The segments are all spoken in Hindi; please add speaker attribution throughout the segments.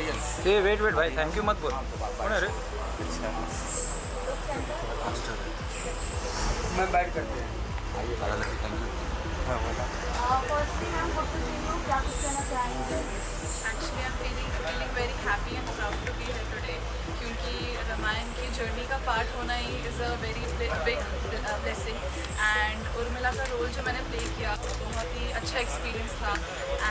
Speaker 1: ये वेट वेट भाई, थैंक यू मत बोल। कौन है रे? मैं बैठ करते हैं।
Speaker 2: Thank you.
Speaker 3: Firstly ma'am good to see you, क्या कुछ कहना चाहेंगे?
Speaker 4: Actually, I'm feeling very happy and proud to be here today क्योंकि रामायण की जर्नी का पार्ट होना he is a very big blessing and Urmila का रोल जो मैंने प्ले किया बहुत ही अच्छा एक्सपीरियंस था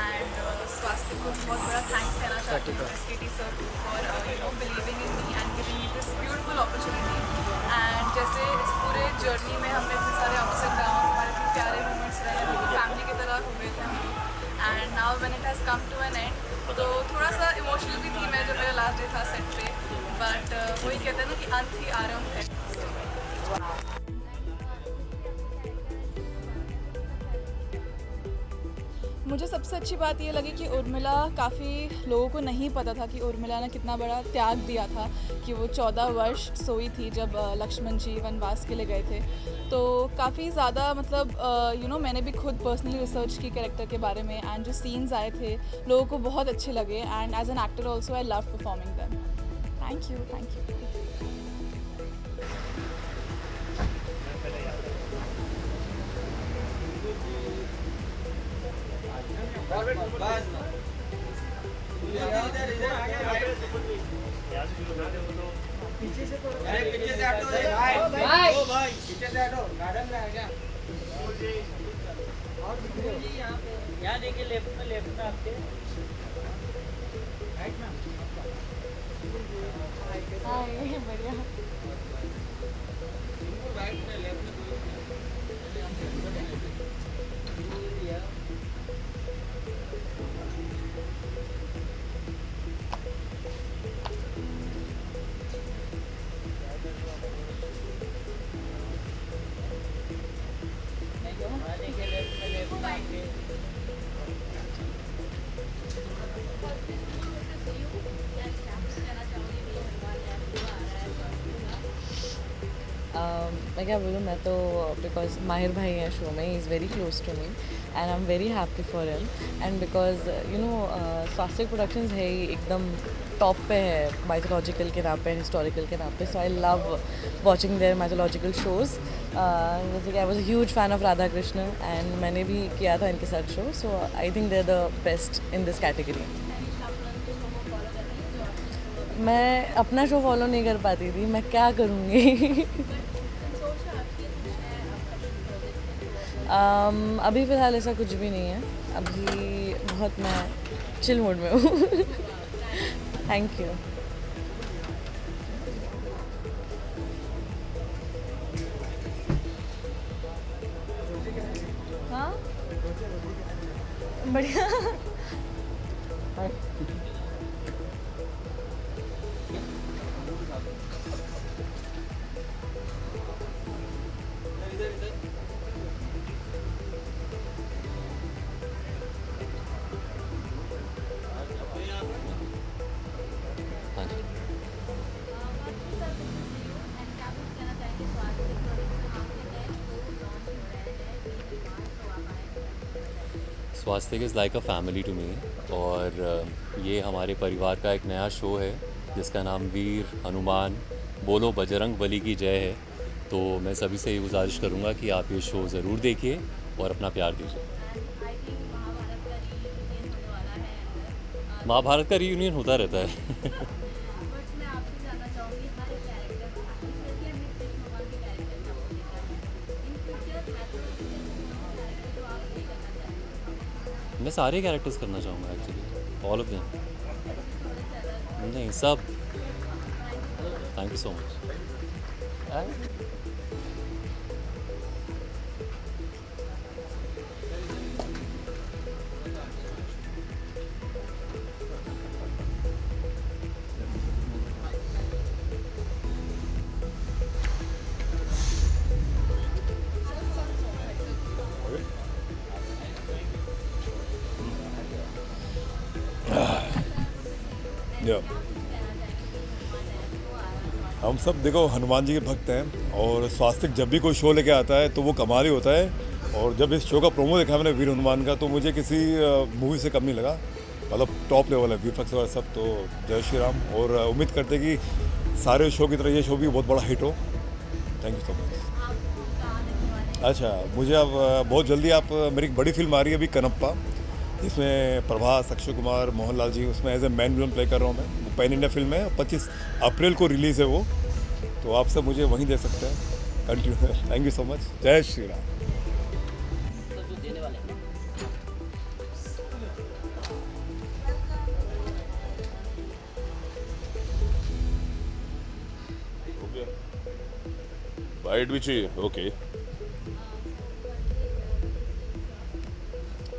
Speaker 4: एंड स्वास्थ्य को बहुत बड़ा थैंक्स कहना चाहती हूँ SKT sir for believing in me and giving me this beautiful opportunity and जैसे इस पूरे जर्नी में हमने इतने सारे अप्स एंड डाउन हमारे इतने प्यारे मोमेंट्स रहे हैं फैमिली की तरह हो गए थे हम लोग and now when it has come to an end तो थोड़ा सा इमोशनल भी थी मैं जब मेरा लास्ट डे था सेट पे बट वही कहते हैं ना कि अंत ही आरंभ है। मुझे सबसे अच्छी बात ये लगी कि उर्मिला काफ़ी लोगों को नहीं पता था कि उर्मिला ने कितना बड़ा त्याग दिया था कि वो 14 वर्ष सोई थी जब लक्ष्मण जी वनवास के लिए गए थे। तो काफ़ी ज़्यादा मतलब मैंने भी खुद पर्सनली रिसर्च की कैरेक्टर के बारे में एंड जो सीन्स आए थे लोगों को बहुत अच्छे लगे and as an actor also I love performing them. Thank you.
Speaker 1: पीछे से हटो भाई, पीछे से हटो, गार्डन में आ गया।
Speaker 5: यहाँ देखिए लेफ्ट में आपके
Speaker 3: बढ़िया।
Speaker 5: मैं क्या बोलूँ, मैं तो बिकॉज माहिर भाई हैं शो में, he is very close to me and I am very happy for him and because स्वास्थ्य प्रोडक्शंस है ही एकदम टॉप पे है माइथोलॉजिकल के नाम पे, हिस्टोरिकल के नाम पे, so I love watching their mythological shows. जैसे कि I was a huge fan of Radha Krishna and मैंने भी किया था इनके साथ show, so I think they are the best in this category. मैं अपना शो फॉलो नहीं कर पाती थी, मैं क्या करूँगी। अभी फ़िलहाल ऐसा कुछ भी नहीं है, अभी बहुत मैं चिल मूड में हूँ। Thank you. हाँ बढ़िया।
Speaker 2: Swastik is like a family to me और ये हमारे परिवार का एक नया शो है जिसका नाम वीर हनुमान बोलो बजरंग बली की जय है। तो मैं सभी से ये गुजारिश करूँगा कि आप ये शो ज़रूर देखिए और अपना प्यार दीजिए। महाभारत का रीयूनियन होता रहता है। मैं सारे कैरेक्टर्स करना चाहूँगा एक्चुअली, ऑल ऑफ देम। नहीं सब। Thank you so much.
Speaker 6: हम सब देखो हनुमान जी के भक्त हैं और स्वास्तिक जब भी कोई शो लेके आता है तो वो कमाल ही होता है। और जब इस शो का प्रोमो देखा मैंने वीर हनुमान का, तो मुझे किसी मूवी से कम नहीं लगा। मतलब टॉप लेवल है, वीएफएक्स वगैरह सब। तो जय श्री राम, और उम्मीद करते हैं कि सारे शो की तरह ये शो भी बहुत बड़ा हिट हो। Thank you so much. अच्छा, मुझे अब बहुत जल्दी आप मेरी एक बड़ी फिल्म आ रही है अभी, कनप्पा, जिसमें प्रभास, अक्षय कुमार, मोहनलाल जी, उसमें as a man villain play कर रहा हूँ मैं। वो पैन इंडिया फिल्म है, 25 अप्रैल को रिलीज़ है वो, तो आप सब मुझे वहीं देख सकते हैं। Continue. Thank you so much. जय श्री राम।
Speaker 7: बाइट भी चाहिए? ओके,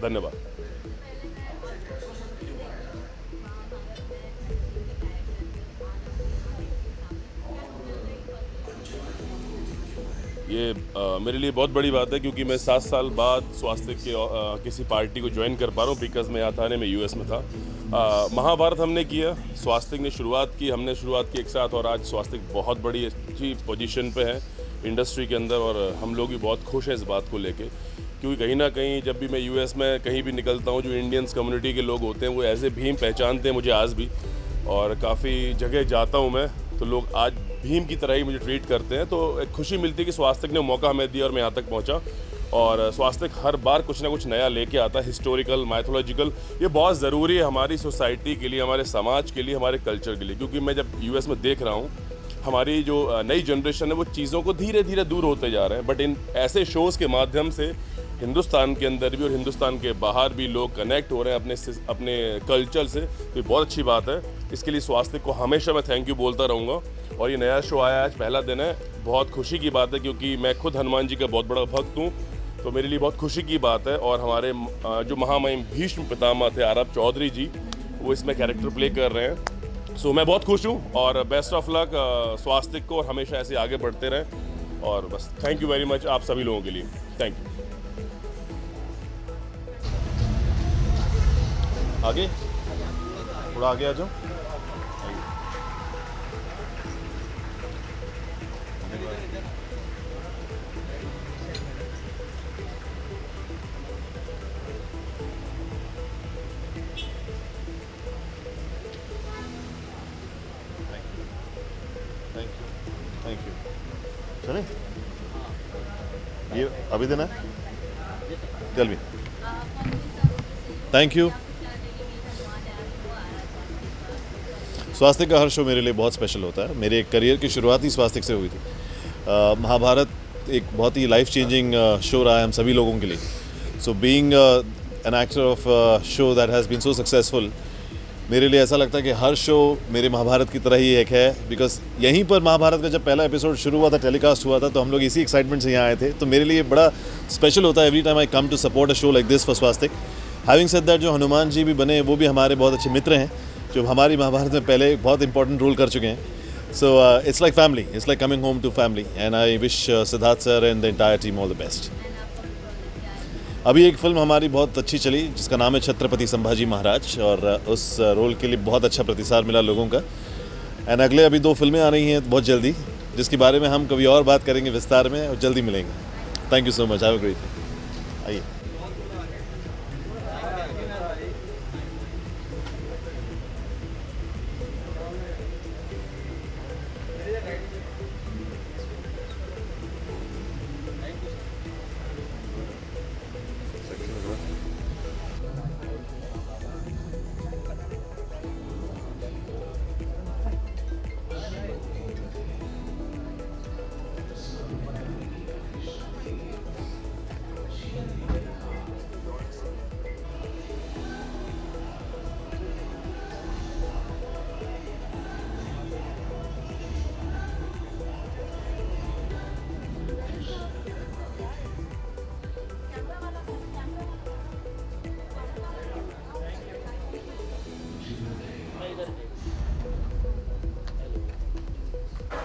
Speaker 7: धन्यवाद। ये मेरे लिए बहुत बड़ी बात है, क्योंकि मैं 7 साल बाद स्वास्थ्य के किसी पार्टी को ज्वाइन कर पा रहा हूँ, बिकॉज मैं यहाँ था नहीं, मैं यूएस में था। महाभारत हमने किया, स्वास्थ्य ने शुरुआत की, हमने शुरुआत की एक साथ, और आज स्वास्थ्य बहुत बड़ी अच्छी पोजीशन पे है इंडस्ट्री के अंदर, और हम लोग भी बहुत खुश हैं इस बात को लेके, क्योंकि कहीं ना कहीं जब भी मैं यूएस में कहीं भी निकलता हूँ, जो इंडियंस कम्युनिटी के लोग होते हैं वो एज ए भीम पहचानते हैं मुझे आज भी, और काफ़ी जगह जाता हूँ मैं तो लोग आज भीम की तरह ही मुझे ट्रीट करते हैं। तो एक खुशी मिलती है कि स्वास्थ्य ने मौका हमें दिया और मैं यहाँ तक पहुँचा, और स्वास्थ्य हर बार कुछ ना कुछ नया लेके आता है, हिस्टोरिकल, माइथोलॉजिकल। ये बहुत ज़रूरी है हमारी सोसाइटी के लिए, हमारे समाज के लिए, हमारे कल्चर के लिए, क्योंकि मैं जब यूएस में देख रहा हूँ हमारी जो नई जनरेशन है वो चीज़ों को धीरे धीरे दूर होते जा रहे हैं, बट इन ऐसे शोज़ के माध्यम से हिंदुस्तान के अंदर भी और हिंदुस्तान के बाहर भी लोग कनेक्ट हो रहे हैं अपने कल्चर से। तो ये बहुत अच्छी बात है, इसके लिए स्वास्थ्य को हमेशा मैं थैंक यू बोलता रहूँगा। और ये नया शो आया, आज पहला दिन है, बहुत खुशी की बात है, क्योंकि मैं खुद हनुमान जी का बहुत बड़ा भक्त हूँ, तो मेरे लिए बहुत खुशी की बात है। और हमारे जो महामहिम भीष्म पितामह थे आरब चौधरी जी, वो इसमें कैरेक्टर प्ले कर रहे हैं। सो मैं बहुत खुश हूँ, और बेस्ट ऑफ लक स्वास्थ्य को, और हमेशा ऐसे आगे बढ़ते रहें। और बस थैंक यू वेरी मच आप सभी लोगों के लिए, थैंक यू। आगे थोड़ा आगे आ जाओ। Thank you. चले, ये अभी देना है, चल भी। Thank you. स्वास्थ्य का हर शो मेरे लिए बहुत स्पेशल होता है। मेरे करियर की शुरुआत ही स्वास्थ्य से हुई थी। महाभारत एक बहुत ही लाइफ चेंजिंग शो रहा है हम सभी लोगों के लिए। So being an actor of show that has been so successful, मेरे लिए ऐसा लगता है कि हर शो मेरे महाभारत की तरह ही एक है, बिकॉज यहीं पर महाभारत का जब पहला एपिसोड शुरू हुआ था, टेलीकास्ट हुआ था, तो हम लोग इसी एक्साइटमेंट से यहाँ आए थे। तो मेरे लिए बड़ा स्पेशल होता है every time I come to support a show like this for Swastik. Having said that, जो हनुमान जी भी बने वो भी हमारे बहुत अच्छे मित्र हैं, जो हमारी महाभारत में पहले बहुत इंपॉर्टेंट रोल कर चुके हैं। So it's like family, it's like coming home to family, and I wish Siddharth sir and the entire team all the best. अभी एक फिल्म हमारी बहुत अच्छी चली जिसका नाम है छत्रपति संभाजी महाराज, और उस रोल के लिए बहुत अच्छा प्रतिसाद मिला लोगों का। एंड अगले अभी 2 फिल्में आ रही हैं बहुत जल्दी, जिसके बारे में हम कभी और बात करेंगे विस्तार में, और जल्दी मिलेंगे। Thank you so much, have a great day. आइए।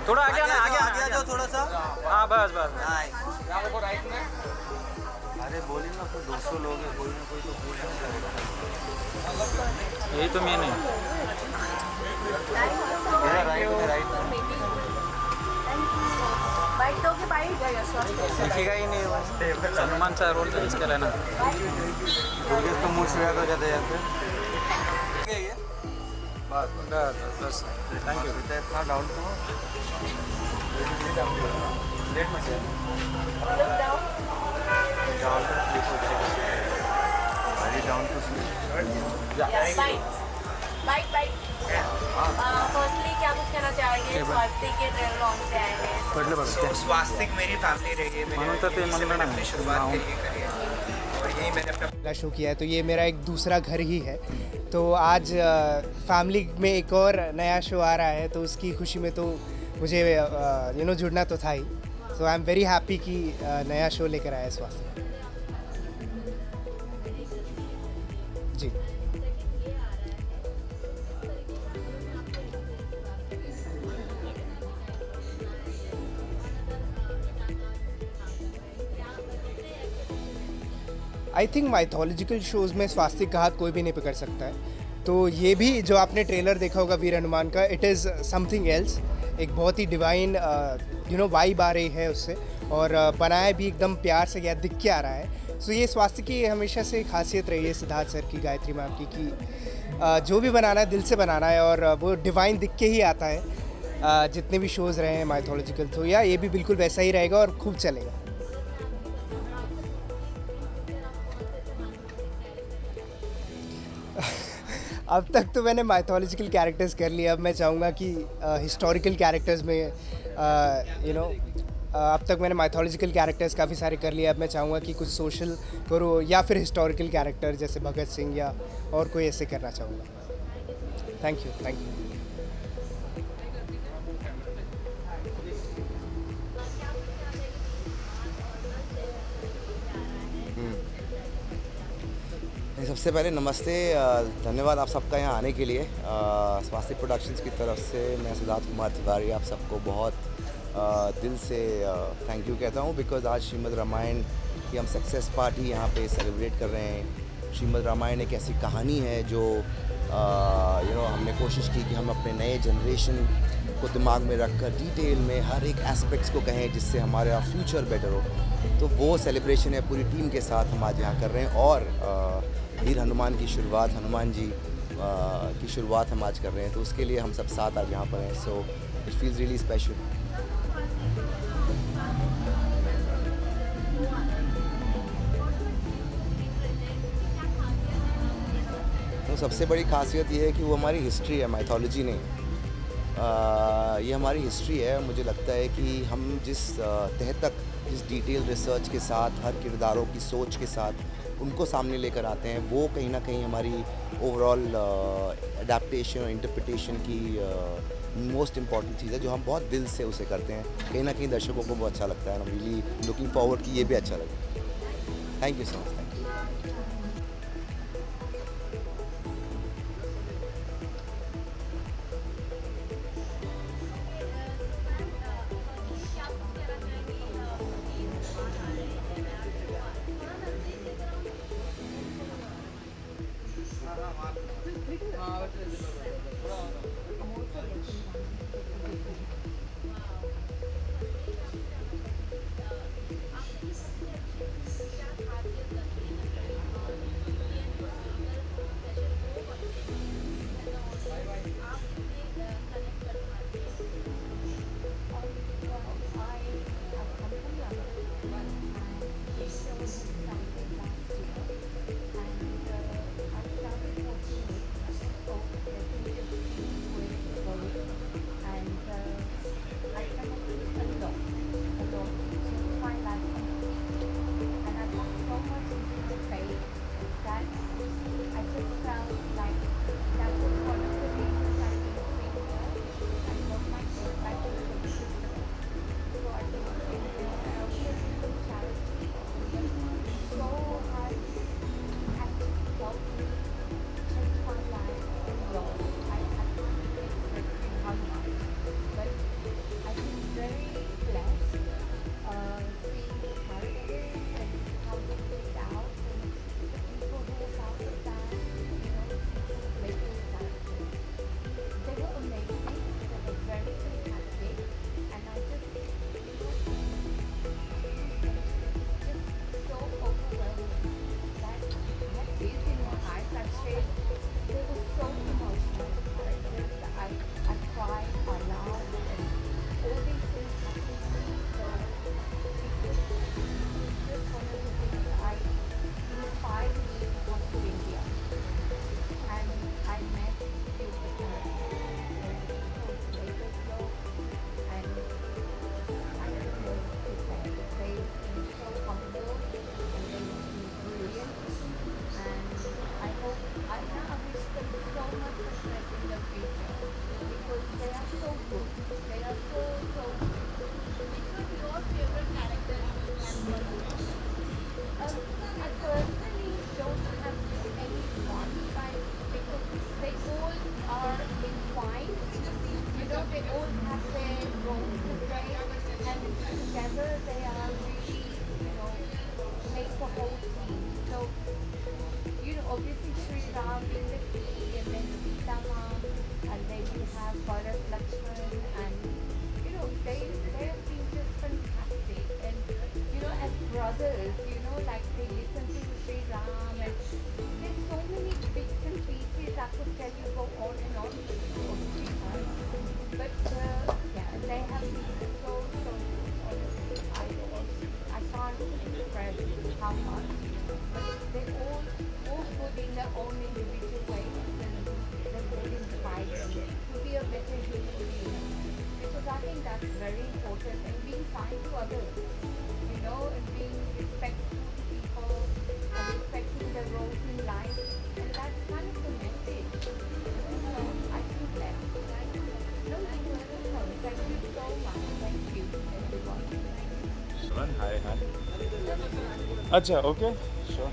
Speaker 1: थोड़ा आगे आना, आगे आ जाओ थोड़ा सा। हाँ बस बस। अरे बोलेंगे आपको 200 लोग हैं, कोई ना कोई तो पूछना पड़ेगा। यही तो मेन है। राइट में, राइट में
Speaker 3: बाइट दोगे, बाइट
Speaker 1: दिखेगा ही नहीं।
Speaker 8: हनुमान सा रोल तो इसका लेना
Speaker 1: तो मुझ से हो जाते हैं। बस थैंक यू इतना down to let much down to
Speaker 3: firstly क्या कुछ कहना चाहेंगे स्वास्तिक के ट्रेलर लॉन्च पे आए हैं
Speaker 8: स्वास्तिक मेरी फैमिली रही है
Speaker 1: म्हणून तर ते
Speaker 8: मैंने
Speaker 1: म्हणलं
Speaker 8: अपनी
Speaker 1: ना
Speaker 8: शुरुआत करी है और यही मैंने अपना
Speaker 9: पहला शो किया है तो ये मेरा एक दूसरा घर ही है। तो आज फैमिली में एक और नया शो आ रहा है तो उसकी खुशी में तो मुझे जुड़ना तो था ही। सो आई एम वेरी हैप्पी कि नया शो लेकर आया इस वास्ते। जी आई थिंक माइथोलॉजिकल शोज़ में स्वास्तिक का हाथ कोई भी नहीं पकड़ सकता है। तो ये भी जो आपने ट्रेलर देखा होगा वीर हनुमान का, इट इज़ समथिंग एल्स। एक बहुत ही डिवाइन वाइब आ रही है उससे, और बनाया भी एकदम प्यार से गया, दिख के आ रहा है। सो ये स्वास्तिक की हमेशा से खासियत रही है सिद्धार्थ सर की, गायत्री मैम की, कि जो भी बनाना है दिल से बनाना है और वो डिवाइन दिख के ही आता है। जितने भी शोज़ रहे हैं माइथोलॉजिकल, तो या ये भी बिल्कुल वैसा ही रहेगा और खूब चलेगा। अब तक तो मैंने माइथोलॉजिकल कैरेक्टर्स कर लिया, अब मैं चाहूँगा कि हिस्टोरिकल कैरेक्टर्स में अब तक मैंने माइथोलॉजिकल कैरेक्टर्स काफ़ी सारे कर लिए। अब मैं चाहूँगा कि कुछ सोशल करो या फिर हिस्टोरिकल कैरेक्टर जैसे भगत सिंह या और कोई ऐसे करना चाहूँगा। Thank you.
Speaker 10: सबसे पहले नमस्ते, धन्यवाद आप सबका यहाँ आने के लिए। स्वास्तिक प्रोडक्शंस की तरफ से मैं सिद्धार्थ कुमार तिवारी आप सबको बहुत दिल से थैंक यू कहता हूँ, बिकॉज़ आज श्रीमद् रामायण की हम सक्सेस पार्टी यहाँ पे सेलिब्रेट कर रहे हैं। श्रीमद् रामायण एक ऐसी कहानी है जो हमने कोशिश की कि हम अपने नए जनरेशन को दिमाग में रखकर डिटेल में हर एक एस्पेक्ट्स को कहें जिससे हमारा फ्यूचर बेटर हो। तो वो सेलिब्रेशन है पूरी टीम के साथ हम आज यहाँ कर रहे हैं, और वीर हनुमान की शुरुआत, हनुमान जी की शुरुआत हम आज कर रहे हैं, तो उसके लिए हम सब साथ आज यहाँ पर हैं। So it feels really special. तो सबसे बड़ी खासियत ये है कि वो हमारी हिस्ट्री है, माइथोलॉजी नहीं। ये हमारी हिस्ट्री है। मुझे लगता है कि हम जिस तह तक, जिस डिटेल रिसर्च के साथ, हर किरदारों की सोच के साथ उनको सामने लेकर आते हैं, वो कहीं ना कहीं हमारी ओवरऑल अडेप्टेशन और इंटरप्रिटेशन की मोस्ट इम्पॉर्टेंट चीज़ है, जो हम बहुत दिल से उसे करते हैं। कहीं ना कहीं दर्शकों को बहुत अच्छा लगता है। I am really looking forward कि ये भी अच्छा लगे। Thank you so much. Thank you.
Speaker 11: अच्छा ओके श्योर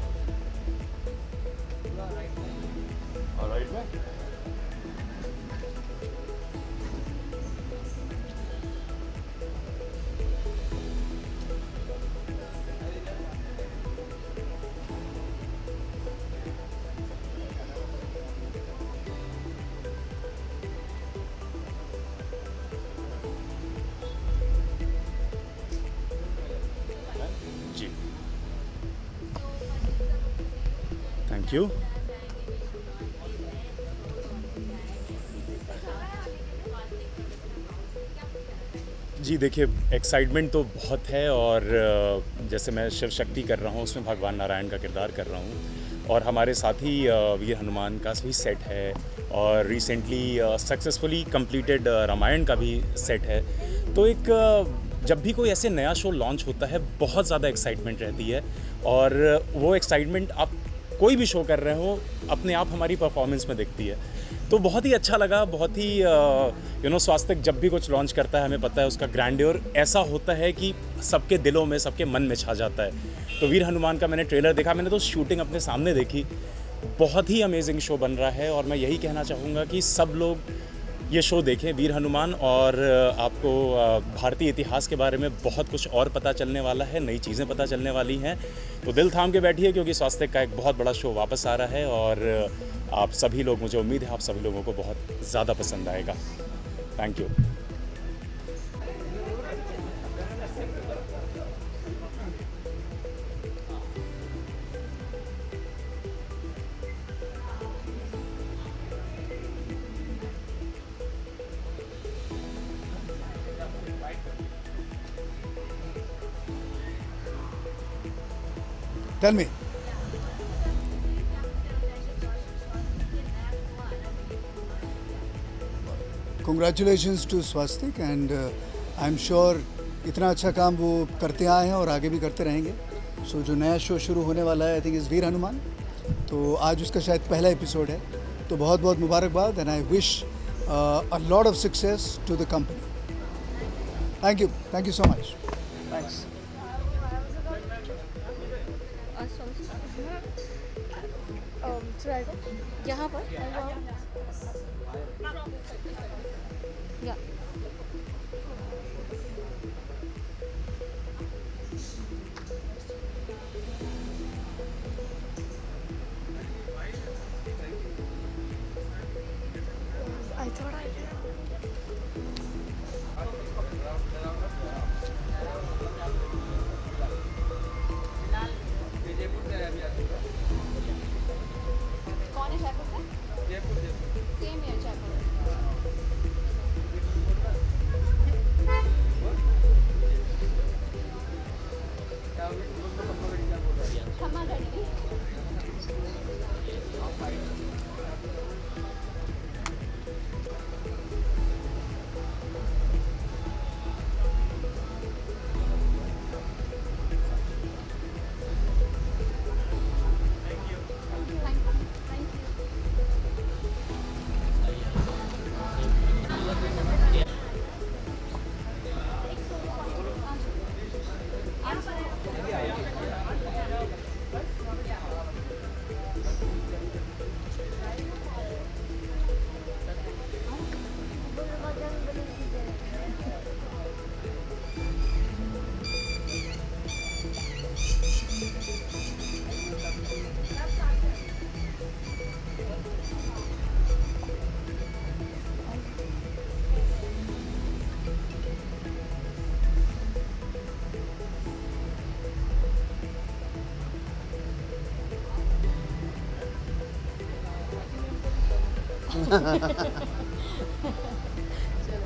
Speaker 11: ऑलराइट में जी थैंक यू जी देखिए एक्साइटमेंट तो बहुत है और जैसे मैं शिव शक्ति कर रहा हूँ उसमें भगवान नारायण का किरदार कर रहा हूँ और हमारे साथ ही वीर हनुमान का भी सेट है और रिसेंटली सक्सेसफुली कंप्लीटेड रामायण का भी सेट है। तो एक जब भी कोई ऐसे नया शो लॉन्च होता है बहुत ज़्यादा एक्साइटमेंट रहती है और वो एक्साइटमेंट आप कोई भी शो कर रहे हो अपने आप हमारी परफॉर्मेंस में दिखती है। तो बहुत ही अच्छा लगा, बहुत ही स्वास्तिक जब भी कुछ लॉन्च करता है हमें पता है उसका ग्रैंड्योर ऐसा होता है कि सबके दिलों में सबके मन में छा जाता है। तो वीर हनुमान का मैंने ट्रेलर देखा, मैंने तो शूटिंग अपने सामने देखी, बहुत ही अमेजिंग शो बन रहा है और मैं यही कहना चाहूँगा कि सब लोग ये शो देखें वीर हनुमान और आपको भारतीय इतिहास के बारे में बहुत कुछ और पता चलने वाला है, नई चीज़ें पता चलने वाली हैं। तो दिल थाम के बैठिए क्योंकि स्वास्तिक का एक बहुत बड़ा शो वापस आ रहा है और आप सभी लोग, मुझे उम्मीद है आप सभी लोगों को बहुत ज़्यादा पसंद आएगा। Thank you.
Speaker 12: Tell me. Congratulations to Swastik and I'm sure इतना अच्छा काम वो करते आए हैं और आगे भी करते रहेंगे। सो जो नया शो शुरू होने वाला है आई थिंक इज़ वीर हनुमान, तो आज उसका शायद पहला एपिसोड है, तो बहुत बहुत मुबारकबाद and I wish a lot of success to the company. Thank you so much. Thanks.
Speaker 3: यहाँ पर या I thought I did. कौन है जयपुर से? जयपुर सेम है जयपुर। क्षमा करिए।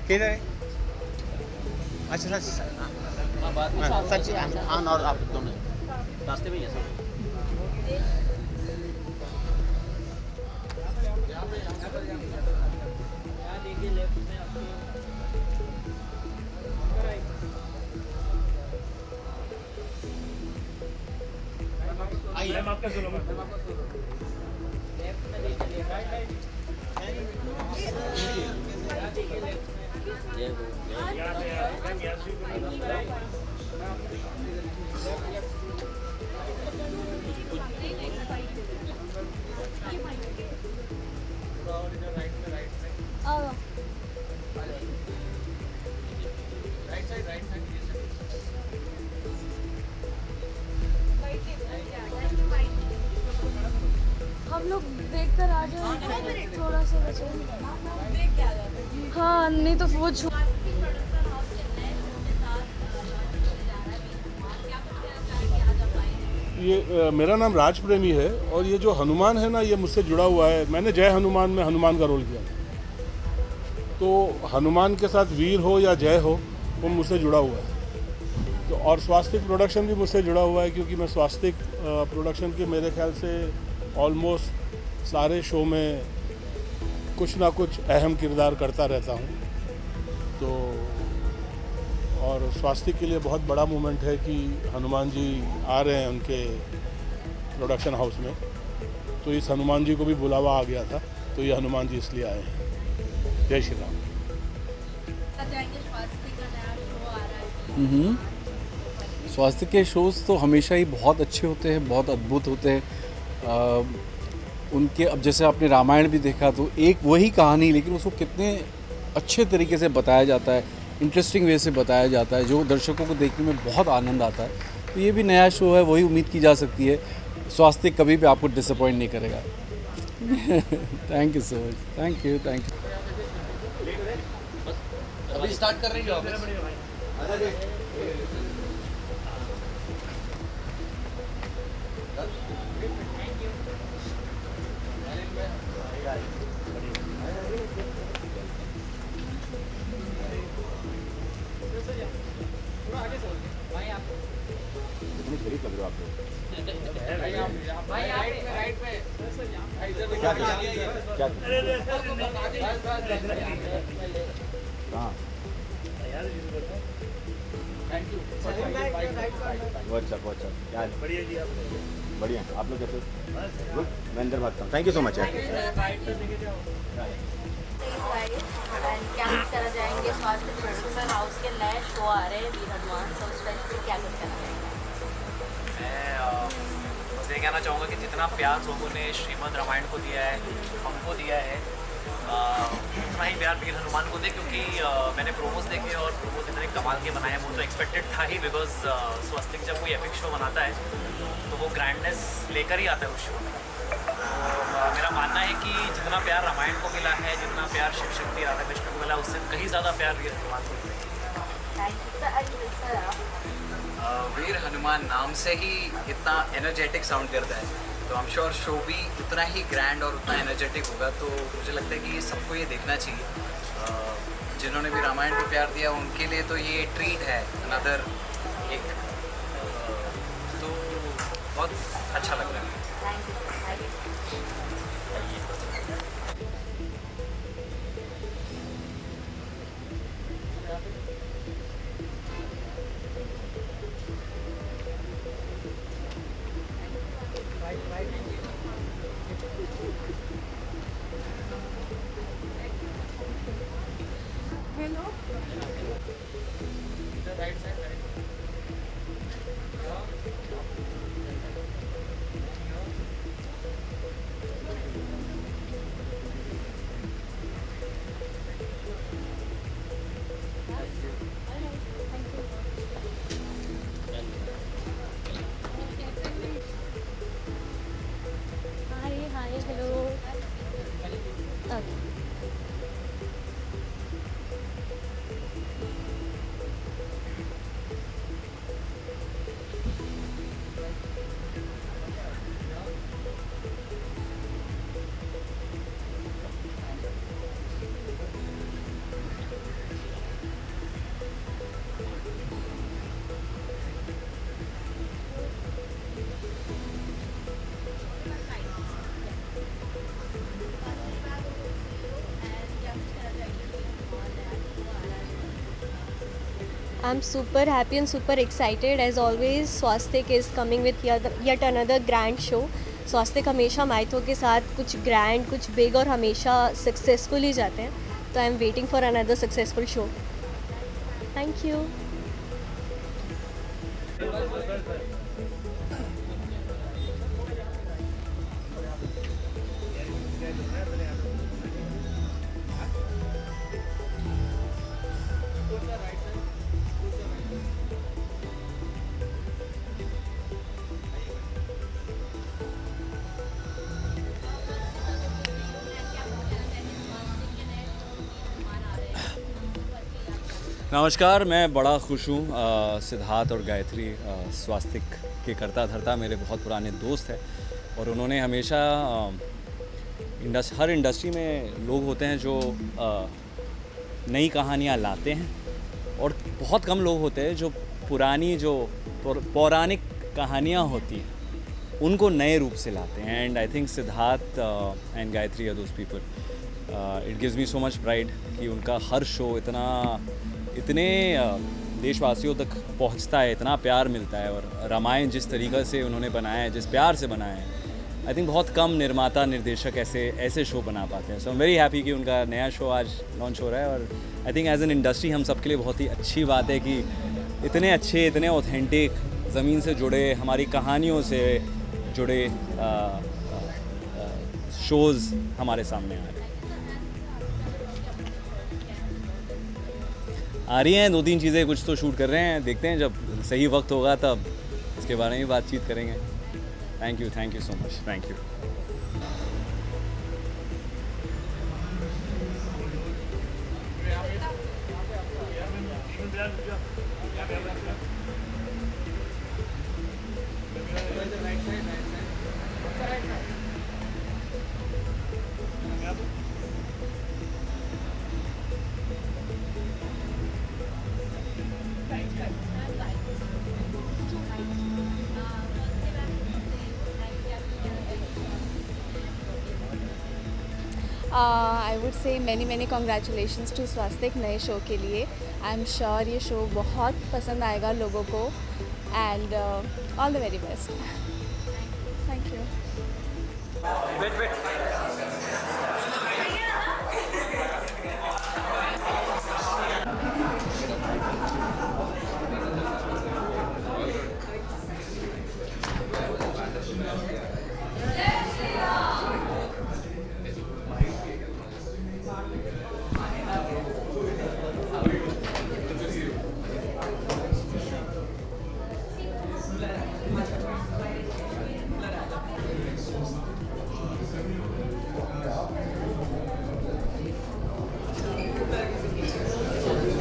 Speaker 8: किधर है? अच्छा सच आन और आप दोनों रास्ते में ही है सब। आइए आपका
Speaker 3: अंदर आ जाओ, थोड़ा सा बचो। हाँ नहीं तो वो
Speaker 13: ये मेरा नाम राज प्रेमी है और ये जो हनुमान है ना, ये मुझसे जुड़ा हुआ है। मैंने जय हनुमान में हनुमान का रोल किया, तो हनुमान के साथ वीर हो या जय हो, वो मुझसे जुड़ा हुआ है। तो और स्वास्तिक प्रोडक्शन भी मुझसे जुड़ा हुआ है, क्योंकि मैं स्वास्तिक प्रोडक्शन के मेरे ख्याल से ऑलमोस्ट सारे शो में कुछ ना कुछ अहम किरदार करता रहता हूँ। तो और स्वास्तिक के लिए बहुत बड़ा मोमेंट है कि हनुमान जी आ रहे हैं उनके प्रोडक्शन हाउस में, तो इस हनुमान जी को भी बुलावा आ गया था, तो ये हनुमान जी इसलिए आए हैं। जय श्री राम।
Speaker 14: स्वास्तिक के शोज़ तो हमेशा ही बहुत अच्छे होते हैं, बहुत अद्भुत होते हैं। उनके अब जैसे आपने रामायण भी देखा, तो एक वही कहानी लेकिन उसको कितने अच्छे तरीके से बताया जाता है, इंटरेस्टिंग वे से बताया जाता है, जो दर्शकों को देखने में बहुत आनंद आता है। तो ये भी नया शो है, वही उम्मीद की जा सकती है। स्वास्तिक कभी भी आपको डिसअपॉइंट नहीं करेगा। Thank you so much. Thank you.
Speaker 8: अभी स्टार्ट कर रही हो? बढ़िया। आप लोग कैसे? गुड। मैं अंदर भागता हूँ। Thank you so much.
Speaker 3: क्या कुछ करना चाहेंगे? स्वास्थ्य प्रोडक्शन हाउस के नए शो आ रहे हैं वीर हनुमान, तो उस पर क्या कुछ करना चाहेंगे?
Speaker 15: मैं बस ये कहना चाहूँगा कि जितना प्यार लोगों ने श्रीमद् रामायण को दिया है, हमको दिया है, उतना ही प्यार वीर हनुमान को दे, क्योंकि मैंने प्रोमोस देखे और प्रोमोस इतने कमाल के बनाए। वो तो एक्सपेक्टेड था ही, बिकॉज स्वास्तिक जब कोई एपिक शो बनाता है तो वो ग्रैंडनेस लेकर ही आता है उस शो में। मेरा मानना है कि जितना प्यार रामायण को मिला है, जितना प्यार शिव शक्ति राधा कृष्ण को मिला, उससे कहीं ज़्यादा प्यार वीर हनुमान को मिला।
Speaker 16: वीर हनुमान नाम से ही इतना एनर्जेटिक साउंड करता है, तो आई एम श्योर शो भी उतना ही ग्रैंड और उतना एनर्जेटिक होगा। तो मुझे लगता है कि सबको ये देखना चाहिए। जिन्होंने भी रामायण को प्यार दिया उनके लिए तो ये ट्रीट है, अनदर एक, तो बहुत अच्छा लग रहा है।
Speaker 17: I'm super happy and super excited. As always, Swastik is coming with yet another grand show. Swastik हमेशा माइथो के साथ कुछ ग्रैंड, कुछ बिग और हमेशा सक्सेसफुल ही जाते हैं. तो I am waiting for another successful show. Thank you.
Speaker 14: नमस्कार, मैं बड़ा खुश हूँ। सिद्धार्थ और गायत्री स्वास्तिक के करता धरता मेरे बहुत पुराने दोस्त हैं और उन्होंने हमेशा हर इंडस्ट्री में लोग होते हैं जो नई कहानियाँ लाते हैं और बहुत कम लोग होते हैं जो पुरानी जो पौराणिक कहानियाँ होती हैं उनको नए रूप से लाते हैं। And I think Siddharth and Gayatri are those people. It gives me so much pride कि उनका हर शो इतने देशवासियों तक पहुंचता है, इतना प्यार मिलता है। और रामायण जिस तरीक़े से उन्होंने बनाया है, जिस प्यार से बनाया है, आई थिंक बहुत कम निर्माता निर्देशक ऐसे शो बना पाते हैं। सो आई एम वेरी हैप्पी कि उनका नया शो आज लॉन्च हो रहा है। और I think as an industry हम सब के लिए बहुत ही अच्छी बात है कि इतने अच्छे, इतने ऑथेंटिक, ज़मीन से जुड़े, हमारी कहानियों से जुड़े शोज़ हमारे सामने आ रहे हैं। आ रही हैं 2-3 चीज़ें, कुछ तो शूट कर रहे हैं, देखते हैं जब सही वक्त होगा तब इसके बारे में बातचीत करेंगे। Thank you so much, thank you.
Speaker 18: I would say many congratulations to Swastik नए शो के लिए। आई एम श्योर ये शो बहुत पसंद आएगा लोगों को and all the very best. Thank you.